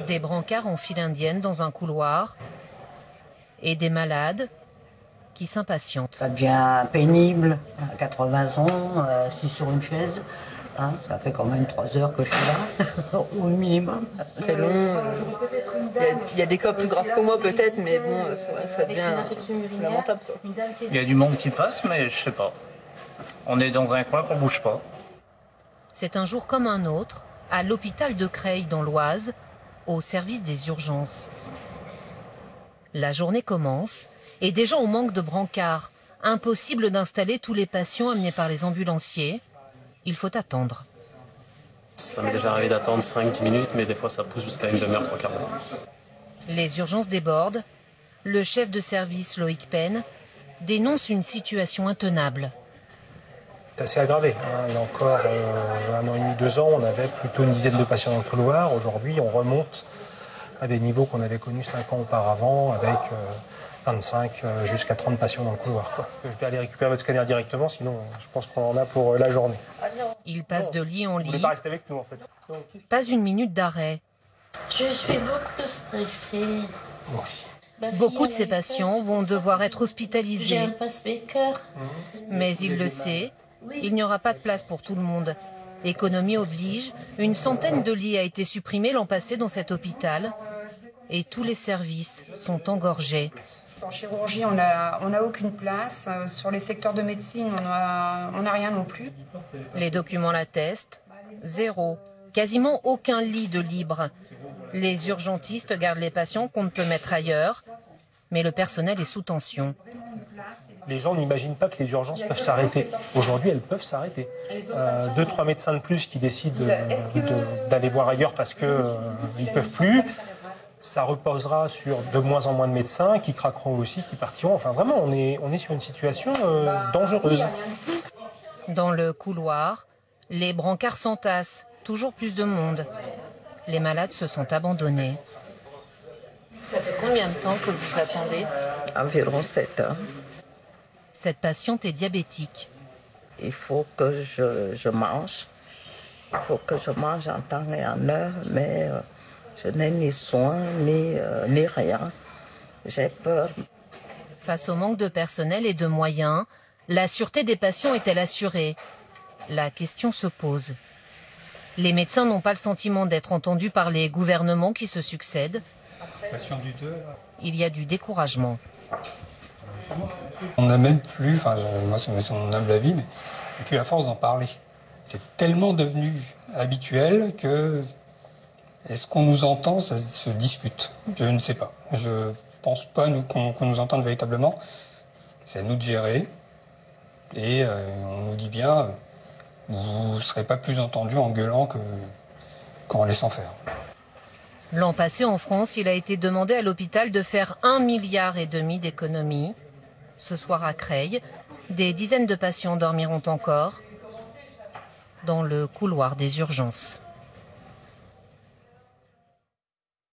Des brancards en file indienne dans un couloir et des malades qui s'impatientent. Ça devient pénible, à 80 ans, assis sur une chaise. Hein, ça fait quand même 3 heures que je suis là, au minimum. C'est long. Il y a des cas plus graves que moi peut-être, mais bon, c'est vrai que ça devient lamentable, quoi. Il y a du monde qui passe, mais je sais pas. On est dans un coin qu'on bouge pas. C'est un jour comme un autre, à l'hôpital de Creil dans l'Oise, au service des urgences. La journée commence et déjà on manque de brancards. Impossible d'installer tous les patients amenés par les ambulanciers. Il faut attendre. Ça m'est déjà arrivé d'attendre 5-10 minutes, mais des fois ça pousse jusqu'à une demi-heure, 3 quarts d'heure. Les urgences débordent. Le chef de service, Loïc Penn, dénonce une situation intenable. C'est assez aggravé. Il y a encore 1 an et demi, 2 ans, on avait plutôt une dizaine de patients dans le couloir. Aujourd'hui, on remonte à des niveaux qu'on avait connus 5 ans auparavant, avec 25 jusqu'à 30 patients dans le couloir, quoi. Je vais aller récupérer votre scanner directement, sinon je pense qu'on en a pour la journée. Il passe de lit en lit. Vous voulez pas rester avec nous, en fait. Pas une minute d'arrêt. Je suis beaucoup stressée. Moi aussi. Beaucoup de ces patients vont devoir être J'ai hospitalisés. un passe-bécœur. Mais il le sait, il n'y aura pas de place pour tout le monde. Économie oblige, une centaine de lits a été supprimée l'an passé dans cet hôpital et tous les services sont engorgés. En chirurgie, on n'a aucune place. Sur les secteurs de médecine, on n'a rien non plus. Les documents l'attestent, 0. Quasiment aucun lit de libre. Les urgentistes gardent les patients qu'on ne peut mettre ailleurs, mais le personnel est sous tension. Les gens n'imaginent pas que les urgences peuvent s'arrêter. Aujourd'hui, elles peuvent s'arrêter. 2-3 médecins de plus qui décident d'aller voir ailleurs parce qu'ils ne peuvent plus. Ça reposera sur de moins en moins de médecins qui craqueront aussi, qui partiront. Enfin, vraiment, on est sur une situation dangereuse. Dans le couloir, les brancards s'entassent, toujours plus de monde. Les malades se sentent abandonnés. Ça fait combien de temps que vous attendez? Environ 7 heures. Cette patiente est diabétique. Il faut que je mange. Il faut que je mange en temps et en heure, mais je n'ai ni soins, ni rien. J'ai peur. Face au manque de personnel et de moyens, la sûreté des patients est-elle assurée? La question se pose. Les médecins n'ont pas le sentiment d'être entendus par les gouvernements qui se succèdent. Il y a du découragement. On n'a même plus, enfin moi c'est mon humble avis, mais on n'a plus la force d'en parler. C'est tellement devenu habituel que est-ce qu'on nous entend, ça se dispute. Je ne sais pas. Je pense pas qu'on nous entende véritablement. C'est à nous de gérer. Et on nous dit bien, vous ne serez pas plus entendu en gueulant qu'en laissant faire. L'an passé, en France, il a été demandé à l'hôpital de faire 1,5 milliard d'économies. Ce soir à Creil, des dizaines de patients dormiront encore dans le couloir des urgences.